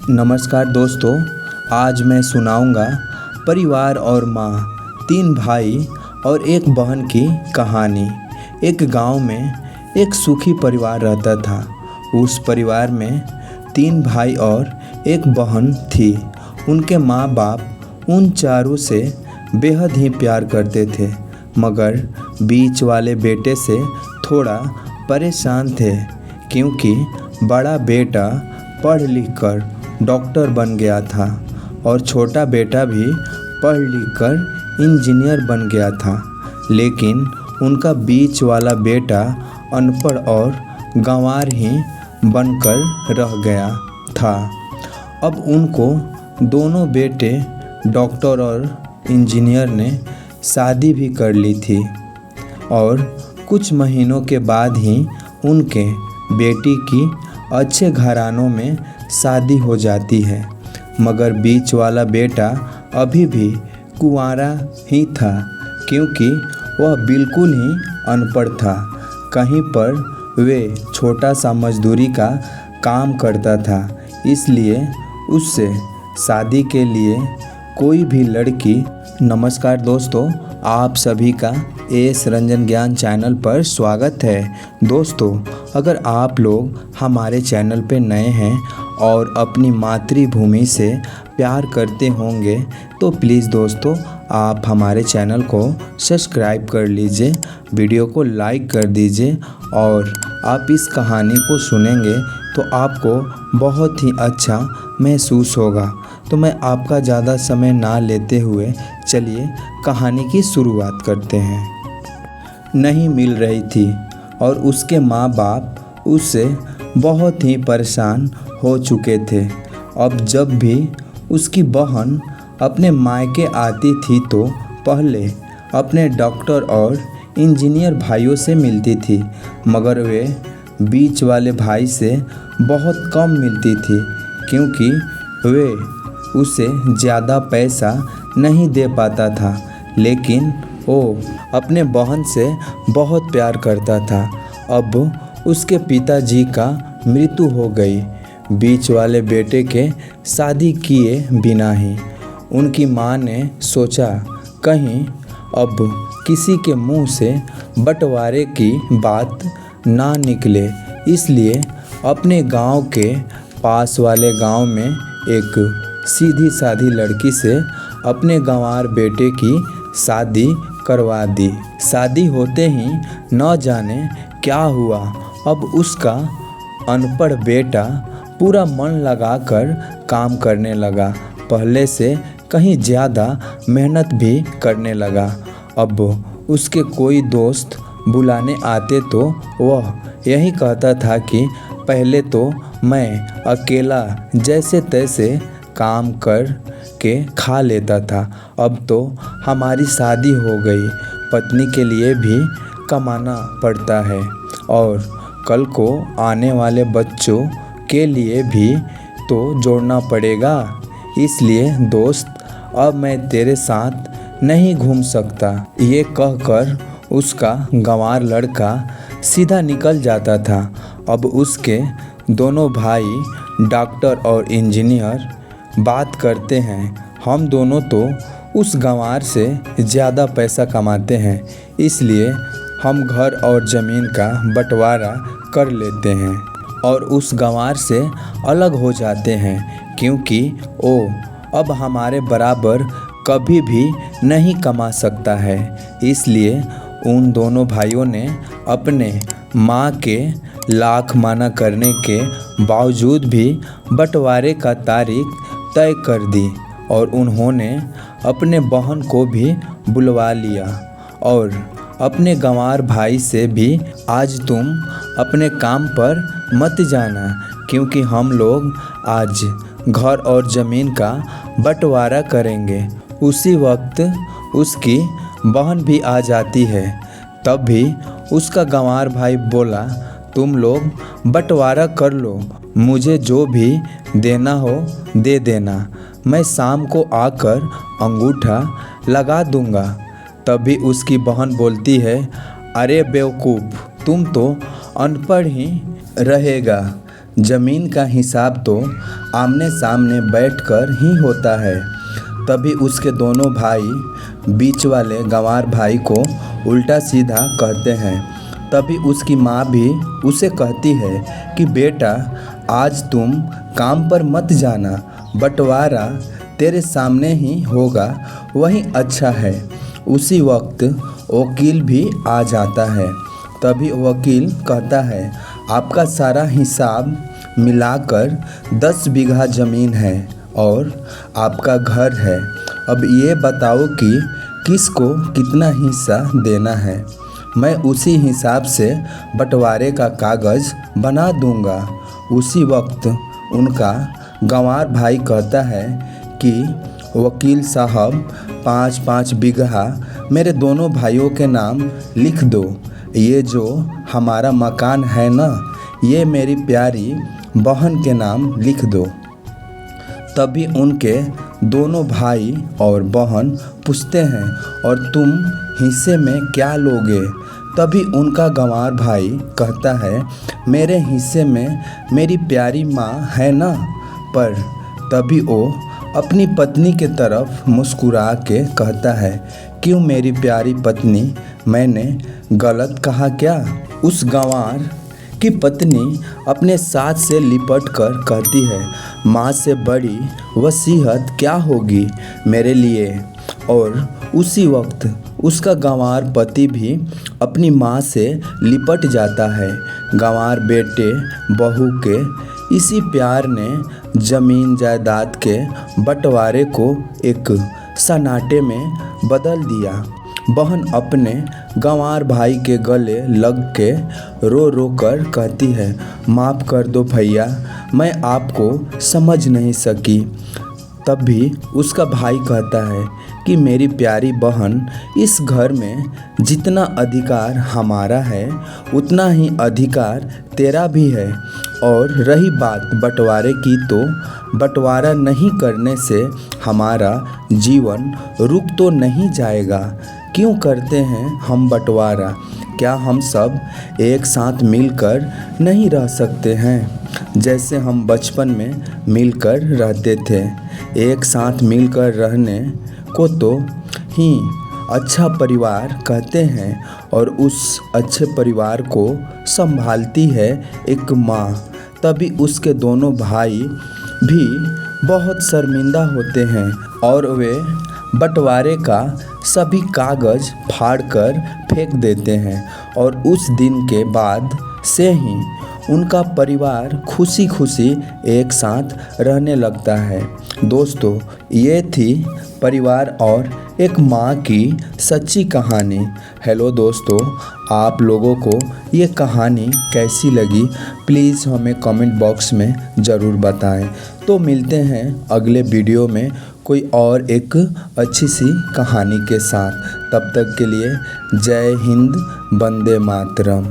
नमस्कार दोस्तों, आज मैं सुनाऊंगा परिवार और माँ, तीन भाई और एक बहन की कहानी। एक गांव में एक सुखी परिवार रहता था। उस परिवार में तीन भाई और एक बहन थी। उनके माँ बाप उन चारों से बेहद ही प्यार करते थे, मगर बीच वाले बेटे से थोड़ा परेशान थे, क्योंकि बड़ा बेटा पढ़ लिख कर डॉक्टर बन गया था और छोटा बेटा भी पढ़ लिख कर इंजीनियर बन गया था। लेकिन उनका बीच वाला बेटा अनपढ़ और गंवार ही बनकर रह गया था। अब उनको दोनों बेटे डॉक्टर और इंजीनियर ने शादी भी कर ली थी और कुछ महीनों के बाद ही उनके बेटी की अच्छे घरानों में शादी हो जाती है। मगर बीच वाला बेटा अभी भी कुंवारा ही था, क्योंकि वह बिल्कुल ही अनपढ़ था। कहीं पर वे छोटा सा मजदूरी का काम करता था, इसलिए उससे शादी के लिए कोई भी लड़की। नमस्कार दोस्तों, आप सभी का एस रंजन ज्ञान चैनल पर स्वागत है। दोस्तों, अगर आप लोग हमारे चैनल पे नए हैं और अपनी मातृभूमि से प्यार करते होंगे तो प्लीज़ दोस्तों आप हमारे चैनल को सब्सक्राइब कर लीजिए, वीडियो को लाइक कर दीजिए और आप इस कहानी को सुनेंगे तो आपको बहुत ही अच्छा महसूस होगा। तो मैं आपका ज़्यादा समय ना लेते हुए चलिए कहानी की शुरुआत करते हैं। नहीं मिल रही थी और उसके माँ बाप उससे बहुत ही परेशान हो चुके थे। अब जब भी उसकी बहन अपने मायके आती थी तो पहले अपने डॉक्टर और इंजीनियर भाइयों से मिलती थी, मगर वे बीच वाले भाई से बहुत कम मिलती थी, क्योंकि वे उसे ज़्यादा पैसा नहीं दे पाता था। लेकिन वो अपने बहन से बहुत प्यार करता था। अब उसके पिताजी का मृत्यु हो गई, बीच वाले बेटे के शादी किए बिना ही। उनकी माँ ने सोचा कहीं अब किसी के मुंह से बंटवारे की बात ना निकले, इसलिए अपने गांव के पास वाले गांव में एक सीधी सादी लड़की से अपने गंवार बेटे की शादी करवा दी। शादी होते ही न जाने क्या हुआ, अब उसका अनपढ़ बेटा पूरा मन लगाकर काम करने लगा, पहले से कहीं ज़्यादा मेहनत भी करने लगा। अब उसके कोई दोस्त बुलाने आते तो वह यही कहता था कि पहले तो मैं अकेला जैसे तैसे काम कर के खा लेता था, अब तो हमारी शादी हो गई, पत्नी के लिए भी कमाना पड़ता है और कल को आने वाले बच्चों के लिए भी तो जोड़ना पड़ेगा। इसलिए दोस्त, अब मैं तेरे साथ नहीं घूम सकता। ये कहकर उसका गंवार लड़का सीधा निकल जाता था। अब उसके दोनों भाई डॉक्टर और इंजीनियर बात करते हैं, हम दोनों तो उस गंवार से ज़्यादा पैसा कमाते हैं, इसलिए हम घर और ज़मीन का बंटवारा कर लेते हैं और उस गंवार से अलग हो जाते हैं, क्योंकि वो अब हमारे बराबर कभी भी नहीं कमा सकता है। इसलिए उन दोनों भाइयों ने अपने माँ के लाख माना करने के बावजूद भी बंटवारे का तारीख तय कर दी और उन्होंने अपने बहन को भी बुलवा लिया और अपने गंवार भाई से भी आज तुम अपने काम पर मत जाना, क्योंकि हम लोग आज घर और ज़मीन का बंटवारा करेंगे। उसी वक्त उसकी बहन भी आ जाती है। तब भी उसका गंवार भाई बोला, तुम लोग बंटवारा कर लो, मुझे जो भी देना हो दे देना, मैं शाम को आकर अंगूठा लगा दूंगा। तभी उसकी बहन बोलती है, अरे बेवकूफ़, तुम तो अनपढ़ ही रहेगा, जमीन का हिसाब तो आमने सामने बैठकर ही होता है। तभी उसके दोनों भाई बीच वाले गंवार भाई को उल्टा सीधा कहते हैं। तभी उसकी माँ भी उसे कहती है कि बेटा, आज तुम काम पर मत जाना, बंटवारा तेरे सामने ही होगा, वही अच्छा है। उसी वक्त वकील भी आ जाता है। तभी वकील कहता है, आपका सारा हिसाब मिलाकर 10 बीघा ज़मीन है और आपका घर है। अब ये बताओ कि किसको कितना हिस्सा देना है। मैं उसी हिसाब से बंटवारे का कागज़ बना दूंगा। उसी वक्त उनका गंवार भाई कहता है कि वकील साहब, 5-5 बीघा मेरे दोनों भाइयों के नाम लिख दो। ये जो हमारा मकान है ना, ये मेरी प्यारी बहन के नाम लिख दो। तभी उनके दोनों भाई और बहन पूछते हैं, और तुम हिस्से में क्या लोगे? तभी उनका गंवार भाई कहता है, मेरे हिस्से में मेरी प्यारी माँ है ना। पर तभी वो अपनी पत्नी के तरफ मुस्कुरा के कहता है, क्यों मेरी प्यारी पत्नी, मैंने गलत कहा क्या? उस गंवार की पत्नी अपने साथ से लिपट कर कहती है, माँ से बड़ी वसीयत क्या होगी मेरे लिए। और उसी वक्त उसका गंवार पति भी अपनी माँ से लिपट जाता है। गंवार बेटे बहू के इसी प्यार ने जमीन जायदाद के बंटवारे को एक सन्नाटे में बदल दिया। बहन अपने गंवार भाई के गले लग के रो रो कर कहती है, माफ़ कर दो भैया, मैं आपको समझ नहीं सकी। तब भी उसका भाई कहता है कि मेरी प्यारी बहन, इस घर में जितना अधिकार हमारा है उतना ही अधिकार तेरा भी है। और रही बात बंटवारे की, तो बंटवारा नहीं करने से हमारा जीवन रुक तो नहीं जाएगा। क्यों करते हैं हम बंटवारा? क्या हम सब एक साथ मिलकर नहीं रह सकते हैं, जैसे हम बचपन में मिलकर रहते थे? एक साथ मिलकर रहने को तो ही अच्छा परिवार कहते हैं, और उस अच्छे परिवार को संभालती है एक माँ। तभी उसके दोनों भाई भी बहुत शर्मिंदा होते हैं और वे बंटवारे का सभी कागज़ फाड़कर फेंक देते हैं। और उस दिन के बाद से ही उनका परिवार खुशी खुशी एक साथ रहने लगता है। दोस्तों, ये थी परिवार और एक माँ की सच्ची कहानी। हेलो दोस्तों, आप लोगों को ये कहानी कैसी लगी, प्लीज़ हमें कमेंट बॉक्स में ज़रूर बताएं। तो मिलते हैं अगले वीडियो में कोई और एक अच्छी सी कहानी के साथ। तब तक के लिए जय हिंद, वंदे मातरम।